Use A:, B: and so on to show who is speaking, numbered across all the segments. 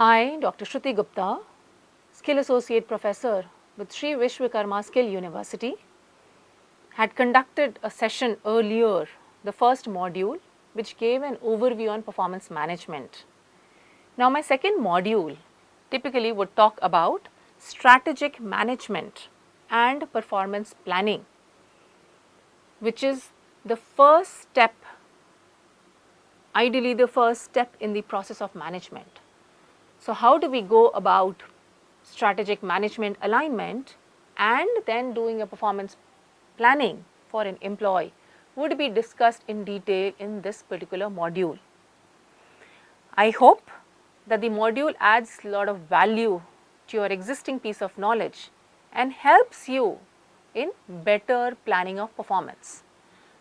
A: I, Dr. Shruti Gupta, Skill Associate Professor with Shri Vishwakarma Skill University, had conducted a session earlier, the first module, which gave an overview on performance management. Now, my second module typically would talk about strategic management and performance planning, which is the first step, ideally the first step in the process of management. So, how do we go about strategic management alignment and then doing a performance planning for an employee would be discussed in detail in this particular module. I hope that the module adds a lot of value to your existing piece of knowledge and helps you in better planning of performance.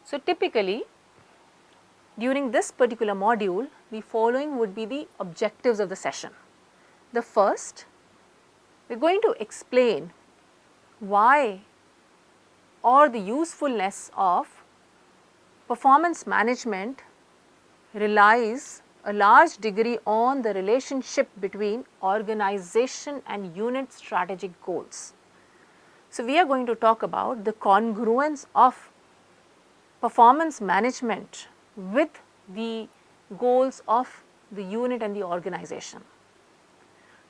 A: So, typically during this particular module, the following would be the objectives of the session. The first, we are going to explain why or the usefulness of performance management relies a large degree on the relationship between organization and unit strategic goals. So, we are going to talk about the congruence of performance management with the goals of the unit and the organization.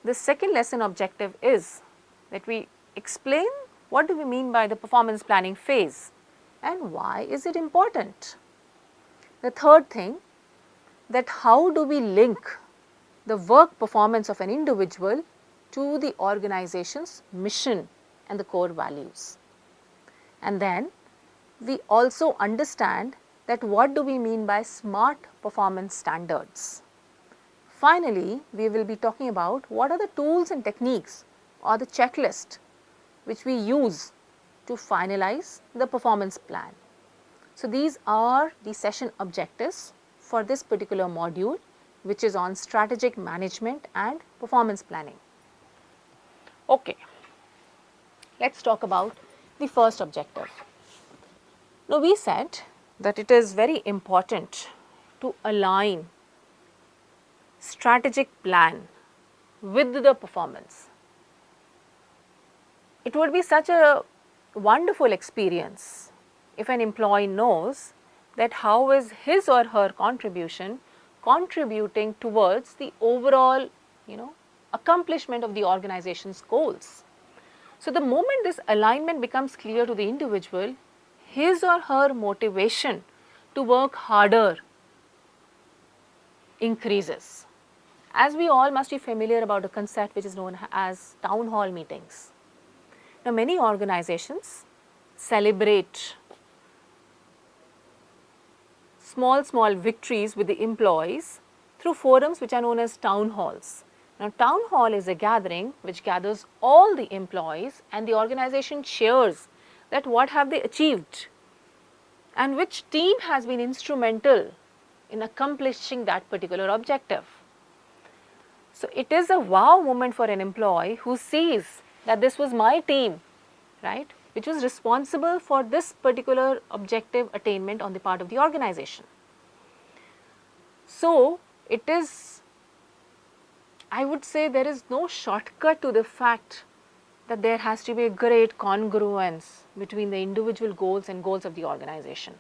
A: The second lesson objective is that we explain what do we mean by the performance planning phase and why is it important. The third thing, that how do we link the work performance of an individual to the organization's mission and the core values. And then we also understand that what do we mean by smart performance standards. Finally, we will be talking about what are the tools and techniques or the checklist which we use to finalize the performance plan. So, these are the session objectives for this particular module, which is on strategic management and performance planning. Okay, let us talk about the first objective. Now, we said that it is very important to align strategic plan with the performance. It would be such a wonderful experience if an employee knows that how is his or her contribution contributing towards the overall accomplishment of the organization's goals. So, the moment this alignment becomes clear to the individual, his or her motivation to work harder increases. As we all must be familiar about a concept which is known as town hall meetings. Now, many organizations celebrate small victories with the employees through forums which are known as town halls. Now, town hall is a gathering which gathers all the employees and the organization shares that what have they achieved and which team has been instrumental in accomplishing that particular objective. So, it is a wow moment for an employee who sees that this was my team, right, which was responsible for this particular objective attainment on the part of the organization. So, it is, I would say, there is no shortcut to the fact that there has to be a great congruence between the individual goals and goals of the organization.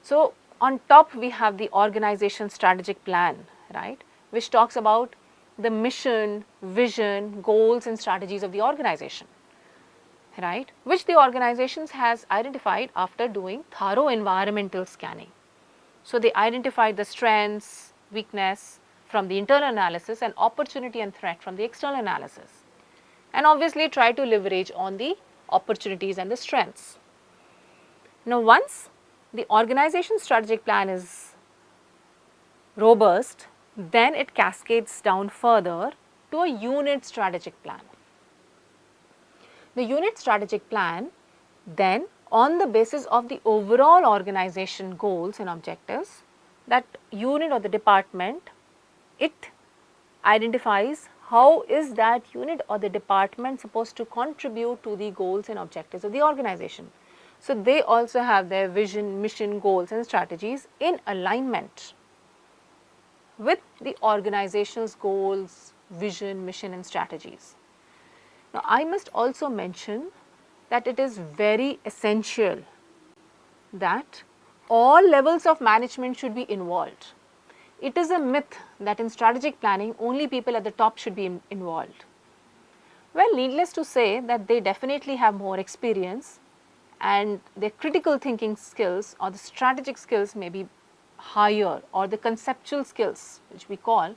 A: So, on top we have the organization strategic plan, right, which talks about the mission, vision, goals and strategies of the organization, right, which the organizations has identified after doing thorough environmental scanning. So, they identified the strengths, weakness from the internal analysis and opportunity and threat from the external analysis, and obviously try to leverage on the opportunities and the strengths. Now, once the organization strategic plan is robust, then it cascades down further to a unit strategic plan. The unit strategic plan then, on the basis of the overall organization goals and objectives, that unit or the department, it identifies how is that unit or the department supposed to contribute to the goals and objectives of the organization. So, they also have their vision, mission, goals and strategies in alignment with the organization's goals, vision, mission and strategies. Now, I must also mention that it is very essential that all levels of management should be involved. It is a myth that in strategic planning only people at the top should be involved. Well, needless to say that they definitely have more experience and their critical thinking skills or the strategic skills may be higher, or the conceptual skills which we call,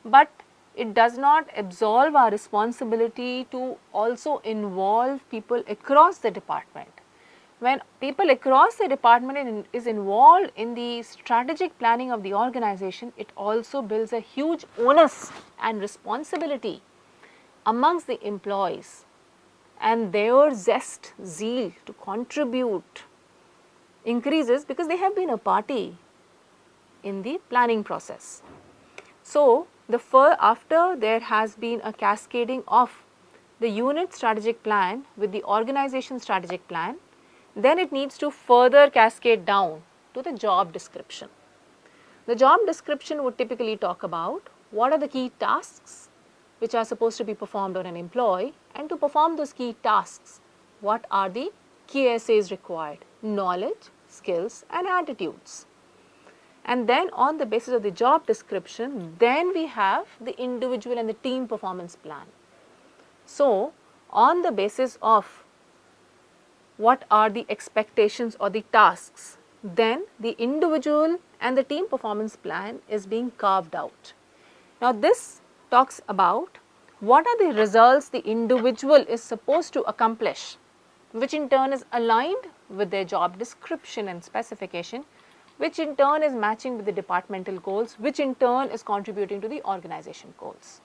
A: but it does not absolve our responsibility to also involve people across the department. When people across the department is involved in the strategic planning of the organization, it also builds a huge onus and responsibility amongst the employees, and their zest, zeal to contribute increases because they have been a party in the planning process. So, after there has been a cascading of the unit strategic plan with the organization strategic plan, then it needs to further cascade down to the job description. The job description would typically talk about what are the key tasks which are supposed to be performed on an employee, and to perform those key tasks, what are the key essays required, knowledge, skills and attitudes. And then on the basis of the job description, then we have the individual and the team performance plan. So, on the basis of what are the expectations or the tasks, then the individual and the team performance plan is being carved out. Now, this talks about what are the results the individual is supposed to accomplish, which in turn is aligned with their job description and specification, which in turn is matching with the departmental goals, which in turn is contributing to the organization goals.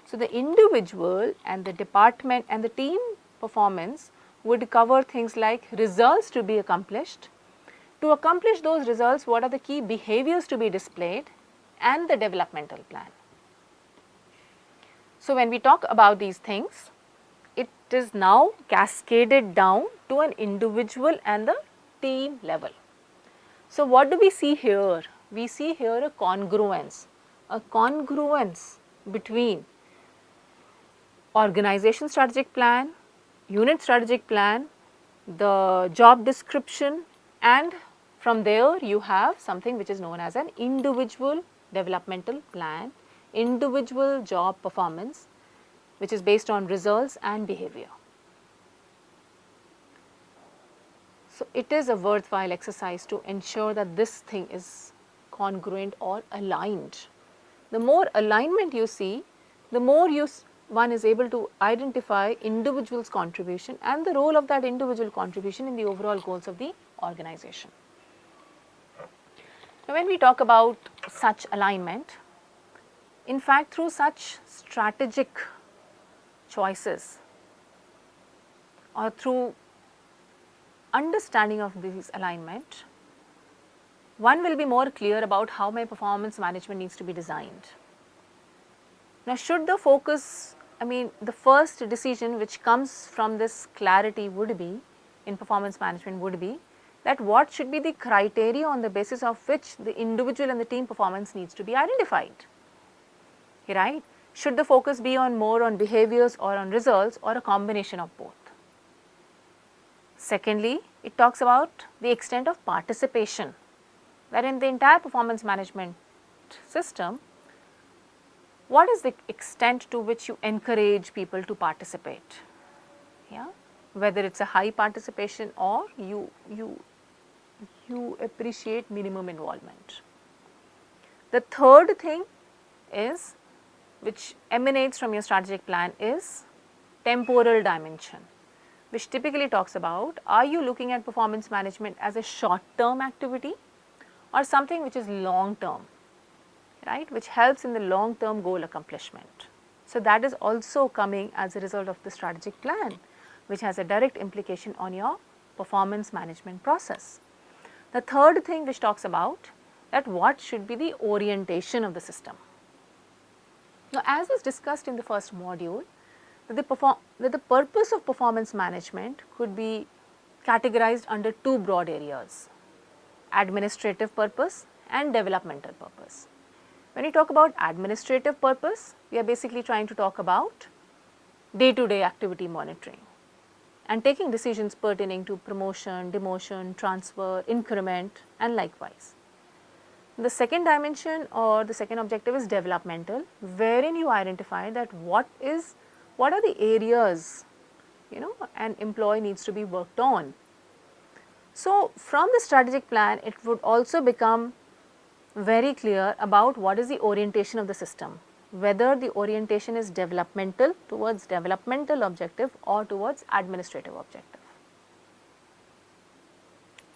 A: So, the individual and the department and the team performance would cover things like results to be accomplished. To accomplish those results, what are the key behaviors to be displayed, and the developmental plan. So, when we talk about these things, it is now cascaded down to an individual and the team level. So, what do we see here? We see here a congruence between organization strategic plan, unit strategic plan, the job description, and from there you have something which is known as an individual developmental plan, individual job performance, which is based on results and behavior. So, it is a worthwhile exercise to ensure that this thing is congruent or aligned. The more alignment you see, the more one is able to identify individual's contribution and the role of that individual contribution in the overall goals of the organization. Now, when we talk about such alignment, in fact, through such strategic choices or through understanding of this alignment, one will be more clear about how my performance management needs to be designed. Now, should the focus, the first decision which comes from this clarity would be in performance management would be that what should be the criteria on the basis of which the individual and the team performance needs to be identified, right? Should the focus be on more on behaviors or on results, or a combination of both? Secondly, it talks about the extent of participation, that in the entire performance management system, what is the extent to which you encourage people to participate, whether it is a high participation or you appreciate minimum involvement. The third thing is, which emanates from your strategic plan, is temporal dimension, which typically talks about, are you looking at performance management as a short term activity or something which is long term, right, which helps in the long term goal accomplishment. So, that is also coming as a result of the strategic plan, which has a direct implication on your performance management process. The third thing which talks about that what should be the orientation of the system. Now, as was discussed in the first module, that the purpose of performance management could be categorized under two broad areas: administrative purpose and developmental purpose. When we talk about administrative purpose, we are basically trying to talk about day-to-day activity monitoring and taking decisions pertaining to promotion, demotion, transfer, increment and likewise. The second dimension or the second objective is developmental, wherein you identify that what are the areas an employee needs to be worked on. So, from the strategic plan it would also become very clear about what is the orientation of the system, whether the orientation is developmental towards developmental objective or towards administrative objective.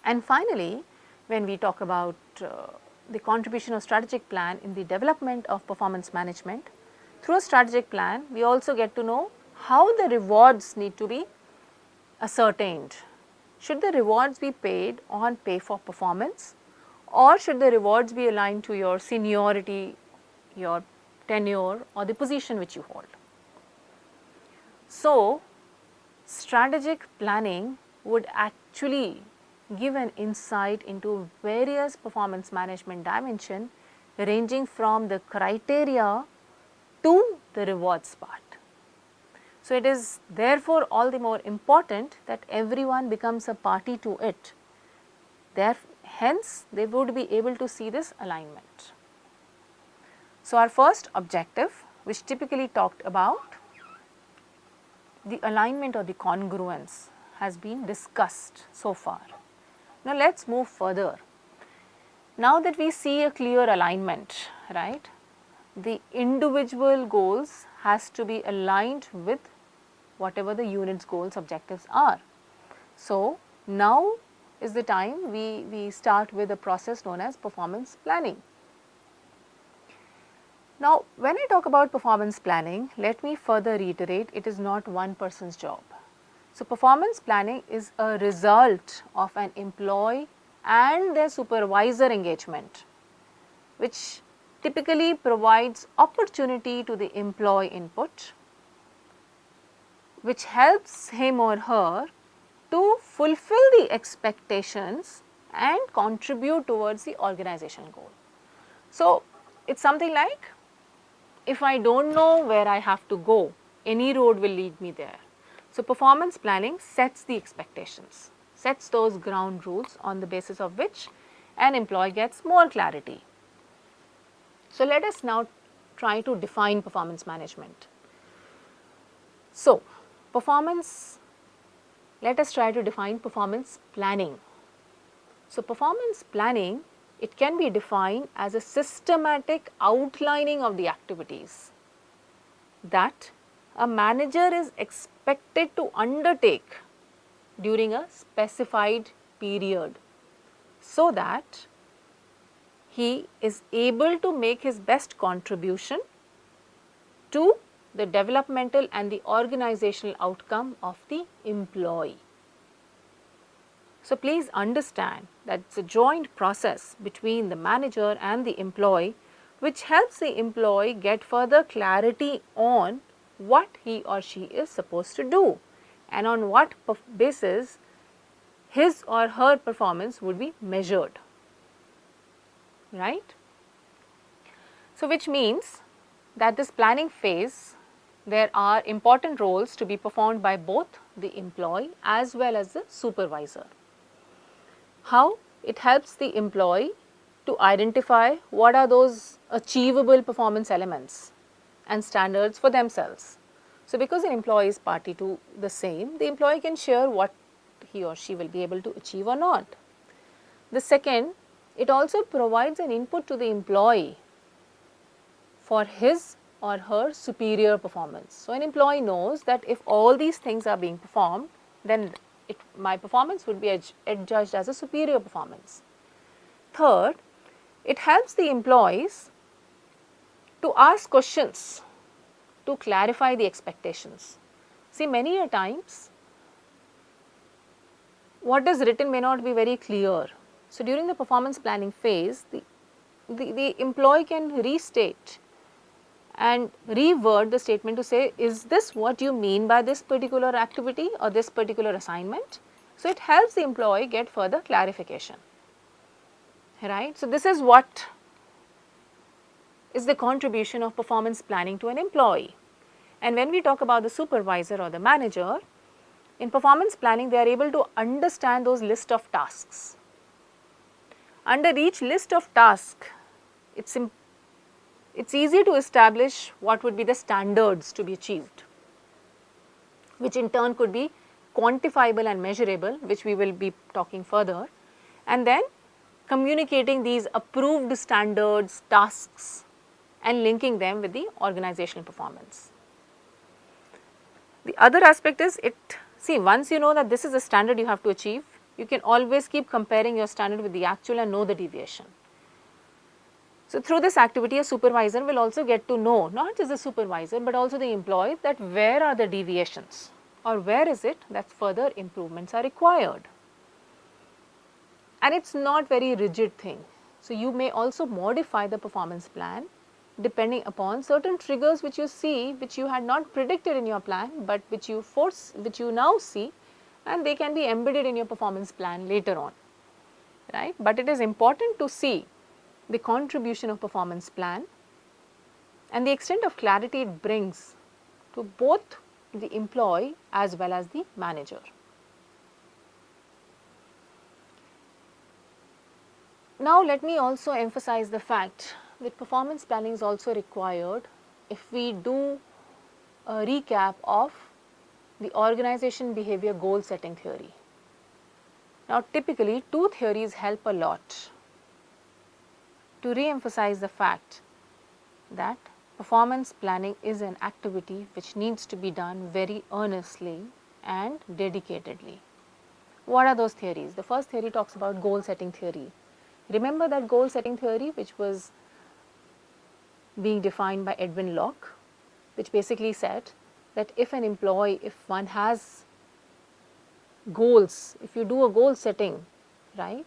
A: And finally, when we talk about the contribution of strategic plan in the development of performance management, through a strategic plan we also get to know how the rewards need to be ascertained. Should the rewards be paid on pay for performance, or should the rewards be aligned to your seniority, your tenure or the position which you hold? So, strategic planning would actually give an insight into various performance management dimension ranging from the criteria to the rewards part. So, it is therefore all the more important that everyone becomes a party to it. Hence, they would be able to see this alignment. So, our first objective, which typically talked about the alignment or the congruence, has been discussed so far. Now, let us move further. Now that we see a clear alignment, right, the individual goals has to be aligned with whatever the unit's goals objectives are. So, now is the time we start with a process known as performance planning. Now, when I talk about performance planning, let me further reiterate, it is not one person's job. So, performance planning is a result of an employee and their supervisor engagement, which typically provides opportunity to the employee input, which helps him or her to fulfill the expectations and contribute towards the organization goal. So, it is something like, if I do not know where I have to go, any road will lead me there. So, performance planning sets the expectations, sets those ground rules on the basis of which an employee gets more clarity. So, let us now try to define performance management. So, let us try to define performance planning. So, performance planning, it can be defined as a systematic outlining of the activities that a manager is expected to undertake during a specified period, so that he is able to make his best contribution to the developmental and the organizational outcome of the employee. So, please understand that it is a joint process between the manager and the employee, which helps the employee get further clarity on what he or she is supposed to do and on what basis his or her performance would be measured, right. So, which means that this planning phase, there are important roles to be performed by both the employee as well as the supervisor. How? It helps the employee to identify what are those achievable performance elements and standards for themselves. So, because an employee is party to the same, the employee can share what he or she will be able to achieve or not. The second, it also provides an input to the employee for his or her superior performance. So, an employee knows that if all these things are being performed, then my performance would be adjudged as a superior performance. Third, it helps the employees to ask questions to clarify the expectations. See, many a times what is written may not be very clear. So, during the performance planning phase, the employee can restate and reword the statement to say, is this what you mean by this particular activity or this particular assignment? So, it helps the employee get further clarification, right. So, this is what is the contribution of performance planning to an employee. And when we talk about the supervisor or the manager, in performance planning, they are able to understand those list of tasks. Under each list of tasks, it's easy to establish what would be the standards to be achieved, which in turn could be quantifiable and measurable, which we will be talking further, and then communicating these approved standards, tasks, and linking them with the organizational performance. The other aspect is once you know that this is the standard you have to achieve, you can always keep comparing your standard with the actual and know the deviation. So, through this activity, a supervisor will also get to know, not just the supervisor, but also the employee, that where are the deviations or where is it that further improvements are required. And it is not very rigid thing. So, you may also modify the performance plan depending upon certain triggers which you see, which you had not predicted in your plan, but which you now see, and they can be embedded in your performance plan later on, right. But it is important to see the contribution of performance plan and the extent of clarity it brings to both the employee as well as the manager. Now, let me also emphasize the fact that performance planning is also required if we do a recap of the organization behavior goal setting theory. Now, typically two theories help a lot to re-emphasize the fact that performance planning is an activity which needs to be done very earnestly and dedicatedly. What are those theories? The first theory talks about goal setting theory. Remember that goal setting theory which was being defined by Edwin Locke, which basically said that if an employee, if one has goals, if you do a goal setting, right.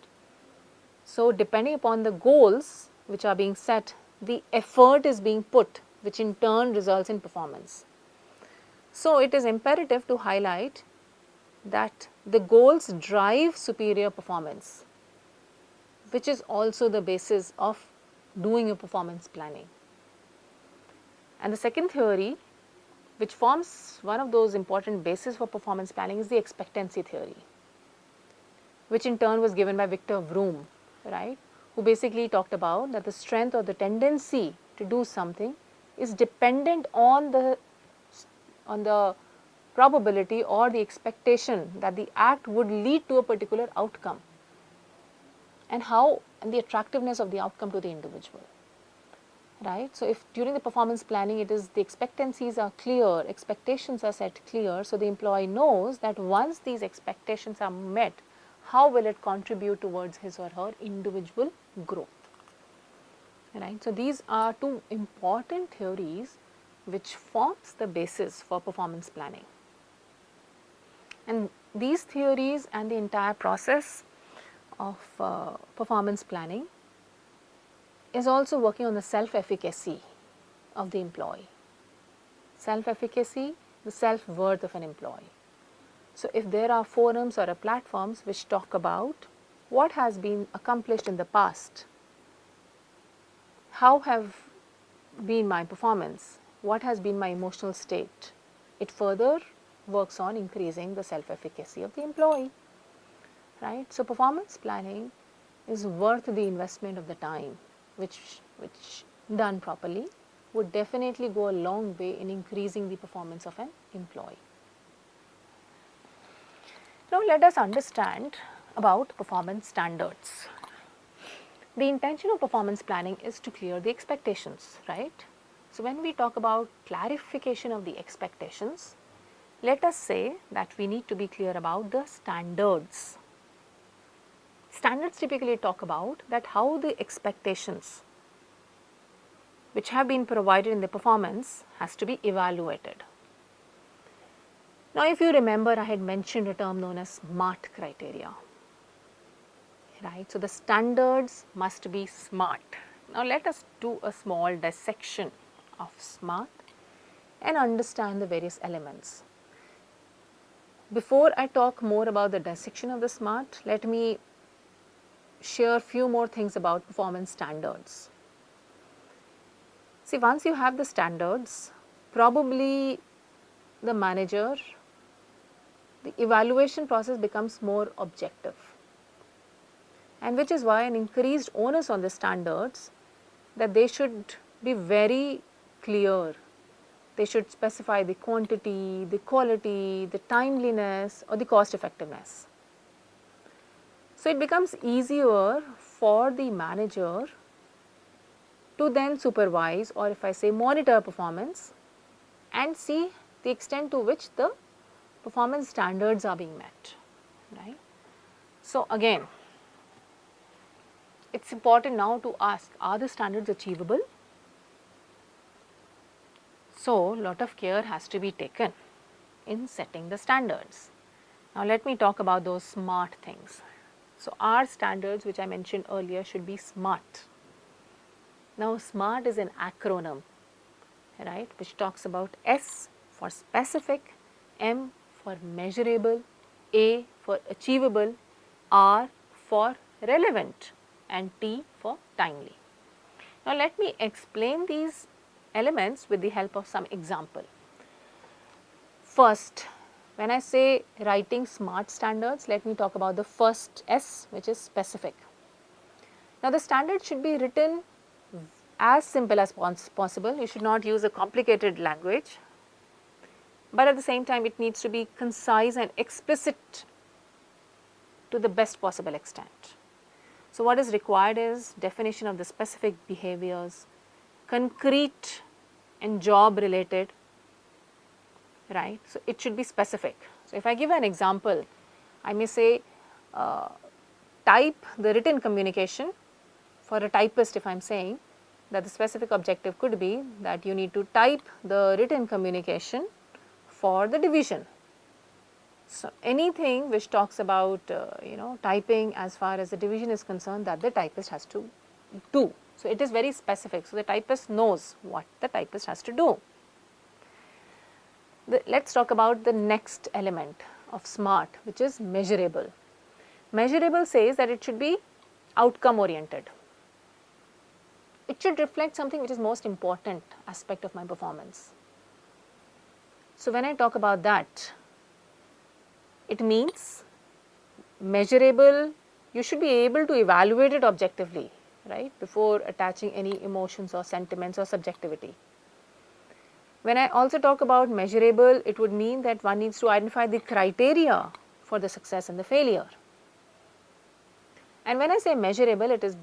A: So, depending upon the goals which are being set, the effort is being put, which in turn results in performance. So, it is imperative to highlight that the goals drive superior performance, which is also the basis of doing a performance planning. And the second theory, which forms one of those important bases for performance planning, is the expectancy theory, which in turn was given by Victor Vroom, right, who basically talked about that the strength or the tendency to do something is dependent on the probability or the expectation that the act would lead to a particular outcome, and the attractiveness of the outcome to the individual. Right. So, if during the performance planning it is the expectancies are clear, expectations are set clear, so the employee knows that once these expectations are met, how will it contribute towards his or her individual growth. Right. So, these are two important theories which forms the basis for performance planning. And these theories and the entire process of performance planning is also working on the self-efficacy of the employee, self-efficacy, the self-worth of an employee. So, if there are forums or platforms which talk about what has been accomplished in the past, how have been my performance, what has been my emotional state, it further works on increasing the self-efficacy of the employee, right. So, performance planning is worth the investment of the time, which done properly would definitely go a long way in increasing the performance of an employee. Now, let us understand about performance standards. The intention of performance planning is to clear the expectations, right. So, when we talk about clarification of the expectations, let us say that we need to be clear about the standards. Standards typically talk about that how the expectations which have been provided in the performance has to be evaluated. Now, if you remember, I had mentioned a term known as SMART criteria, right. So, the standards must be SMART. Now, let us do a small dissection of SMART and understand the various elements. Before I talk more about the dissection of the SMART, let me share few more things about performance standards. See, once you have the standards, probably the manager, the evaluation process becomes more objective, and which is why an increased onus on the standards, that they should be very clear. They should specify the quantity, the quality, the timeliness or the cost effectiveness. So, it becomes easier for the manager to then supervise, or if I say monitor performance, and see the extent to which the performance standards are being met, right. So, again it is important now to ask, are the standards achievable? So, lot of care has to be taken in setting the standards. Now, let me talk about those SMART things. So, our standards which I mentioned earlier should be SMART. Now, SMART is an acronym, right, which talks about S for specific, M for measurable, A for achievable, R for relevant and T for timely. Now, let me explain these elements with the help of some example. First, when I say writing SMART standards, let me talk about the first S, which is specific. Now, the standard should be written as simple as possible. You should not use a complicated language, but at the same time it needs to be concise and explicit to the best possible extent. So, what is required is definition of the specific behaviors, concrete and job related, right. So, it should be specific. So, if I give an example, I may say type the written communication for a typist. If I am saying that the specific objective could be that you need to type the written communication for the division. So, anything which talks about typing as far as the division is concerned, that the typist has to do. So, it is very specific. So, the typist knows what the typist has to do. Let us talk about the next element of SMART, which is measurable. Measurable says that it should be outcome oriented. It should reflect something which is most important aspect of my performance. So, when I talk about that, it means measurable, you should be able to evaluate it objectively, right, before attaching any emotions or sentiments or subjectivity. When I also talk about measurable, it would mean that one needs to identify the criteria for the success and the failure. And when I say measurable, it is,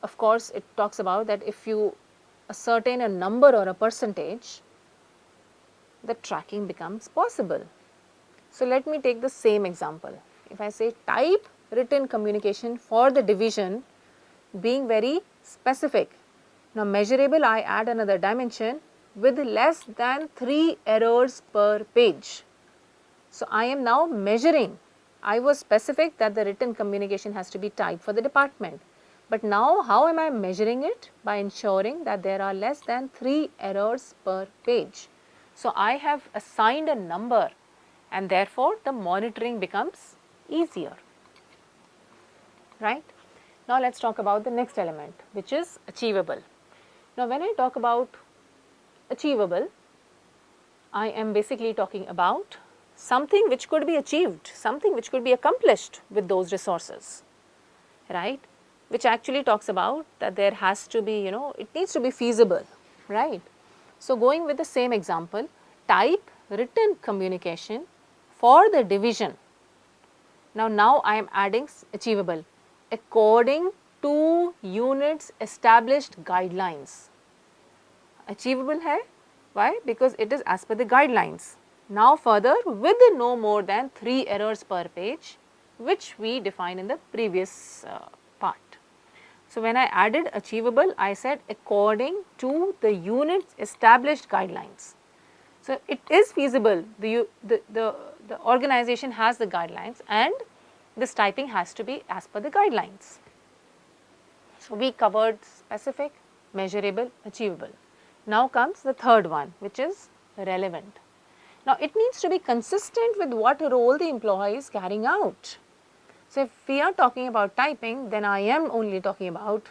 A: of course, it talks about that if you ascertain a number or a percentage, the tracking becomes possible. So, let me take the same example. If I say type written communication for the division, being very specific. Now, measurable, I add another dimension with less than 3 errors per page. So, I am now measuring. I was specific that the written communication has to be typed for the department, but now how am I measuring it? By ensuring that there are less than 3 errors per page. So, I have assigned a number, and therefore, the monitoring becomes easier, right. Now, let us talk about the next element, which is achievable. Now, when I talk about achievable, I am basically talking about something which could be achieved, something which could be accomplished with those resources, right, which actually talks about that there has to be, it needs to be feasible, right. So, going with the same example, type written communication for the division. Now I am adding achievable according to units established guidelines. Achievable hai, why? Because it is as per the guidelines. Now further, with no more than 3 errors per page, which we define in the previous part. So, when I added achievable, I said according to the units established guidelines. So, it is feasible, the organization has the guidelines, and this typing has to be as per the guidelines. So, we covered specific, measurable, achievable. Now comes the third one, which is relevant. Now, it needs to be consistent with what role the employee is carrying out. So, if we are talking about typing, then I am only talking about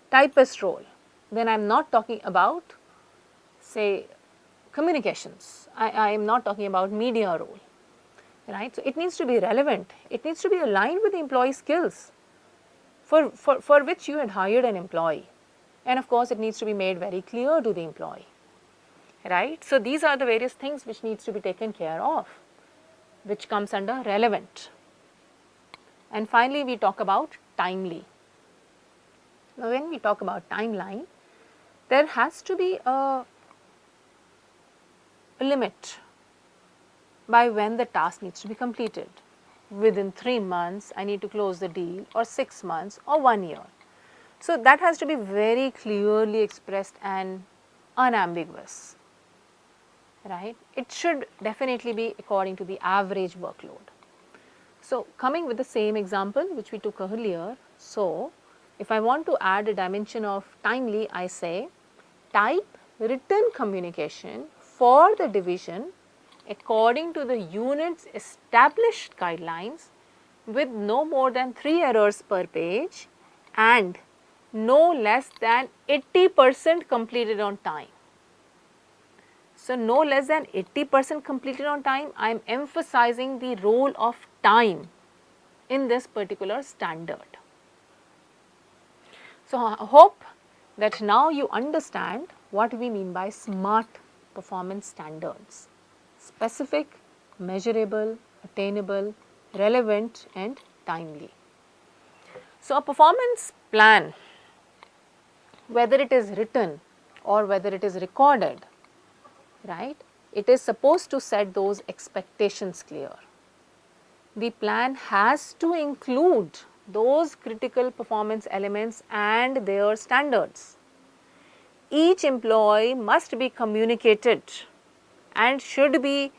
A: typist role. then I am not talking about, say, communications. I am not talking about media role, right. So, it needs to be relevant, it needs to be aligned with the employee skills for which you had hired an employee, and of course, it needs to be made very clear to the employee, right. So, these are the various things which needs to be taken care of, which comes under relevant. And finally, we talk about timely. Now, when we talk about timeline, there has to be a limit by when the task needs to be completed. Within 3 months, I need to close the deal, or 6 months, or 1 year. So, that has to be very clearly expressed and unambiguous, right. It should definitely be according to the average workload. So, coming with the same example which we took earlier. So, if I want to add a dimension of timely, I say type written communication for the division according to the unit's established guidelines with no more than 3 errors per page and no less than 80% completed on time. So, no less than 80% completed on time, I am emphasizing the role of time in this particular standard. So, I hope that now you understand what we mean by SMART performance standards: specific, measurable, attainable, relevant and timely. So, a performance plan, whether it is written or whether it is recorded, right, it is supposed to set those expectations clear. The plan has to include those critical performance elements and their standards. Each employee must be communicated and should be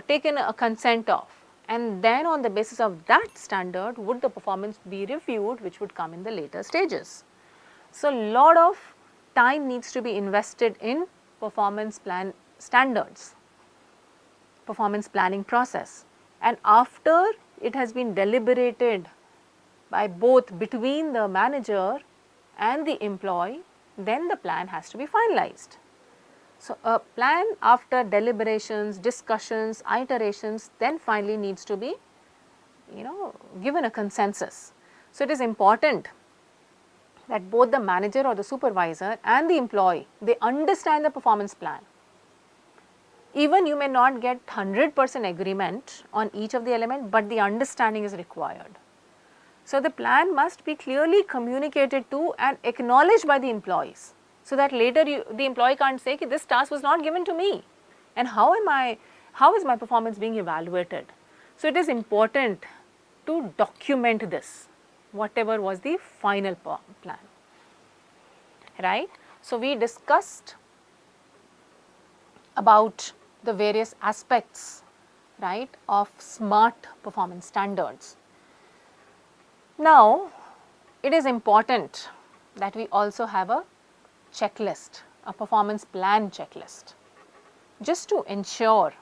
A: taken a consent of, and then on the basis of that standard would the performance be reviewed, which would come in the later stages. So, lot of time needs to be invested in performance plan standards, performance planning process, and after it has been deliberated by both between the manager and the employee, then the plan has to be finalized. So, a plan after deliberations, discussions, iterations, then finally needs to be given a consensus. So, it is important that both the manager or the supervisor and the employee, they understand the performance plan. Even you may not get 100% agreement on each of the element, but the understanding is required. So, the plan must be clearly communicated to and acknowledged by the employees, so that later the employee can't say this task was not given to me and how is my performance being evaluated. So, it is important to document this, whatever was the final plan, right. So, we discussed about the various aspects, right, of SMART performance standards. Now, it is important that we also have a checklist, a performance plan checklist, just to ensure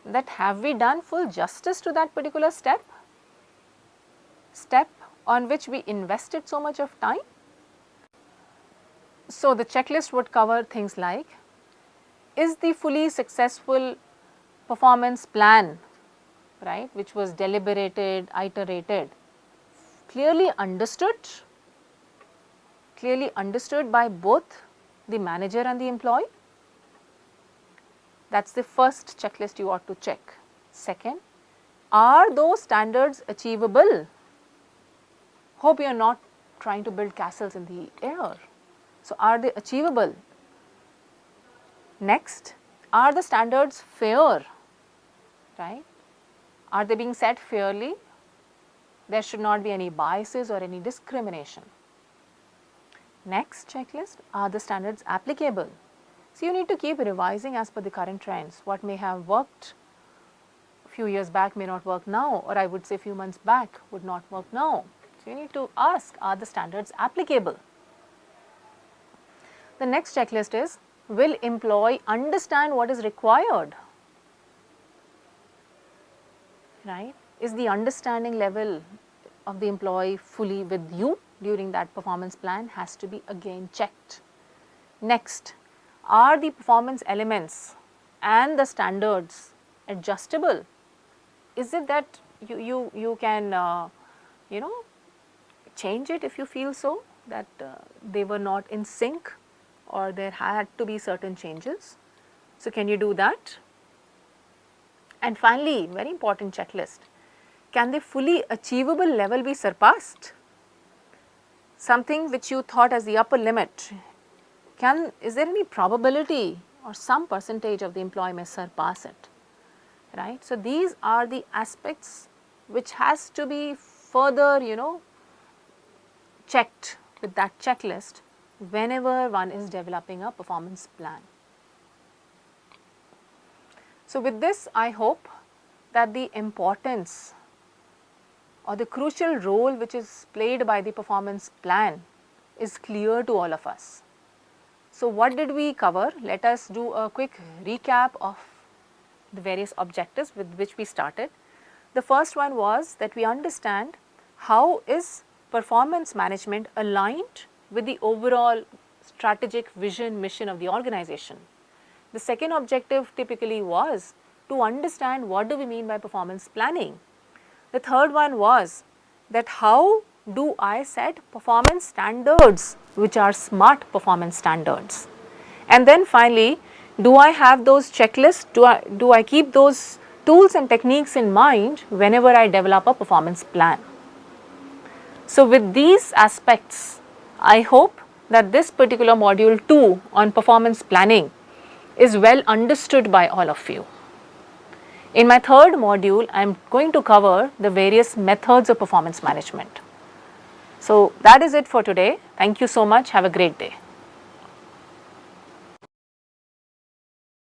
A: that have we done full justice to that particular step on which we invested so much of time. So, the checklist would cover things like, is the fully successful performance plan, right, which was deliberated, iterated, clearly understood by both the manager and the employee? That is the first checklist you ought to check. Second, are those standards achievable? Hope you are not trying to build castles in the air. So, are they achievable? Next, are the standards fair, right? Are they being set fairly? There should not be any biases or any discrimination. Next checklist, are the standards applicable? So, you need to keep revising as per the current trends. What may have worked a few years back may not work now, or I would say few months back would not work now. So, you need to ask, are the standards applicable? The next checklist is, will employee understand what is required, right? Is the understanding level of the employee fully with you during that performance plan has to be again checked. Next, are the performance elements and the standards adjustable? Is it that you can change it if you feel so that they were not in sync or there had to be certain changes? So, can you do that? And finally, very important checklist, can the fully achievable level be surpassed? Something which you thought as the upper limit, is there any probability or some percentage of the employee may surpass it, right? So, these are the aspects which has to be further checked with that checklist whenever one is developing a performance plan. So, with this I hope that the importance or the crucial role which is played by the performance plan is clear to all of us. So, what did we cover? Let us do a quick recap of the various objectives with which we started. The first one was that we understand how is performance management aligned with the overall strategic vision mission of the organization. The second objective typically was to understand what do we mean by performance planning. The third one was that how do I set performance standards which are smart performance standards. And then finally, do I have those checklists, do I keep those tools and techniques in mind whenever I develop a performance plan. So, with these aspects, I hope that this particular module 2 on performance planning is well understood by all of you. In my third module, I am going to cover the various methods of performance management. So, that is it for today. Thank you so much. Have a great day.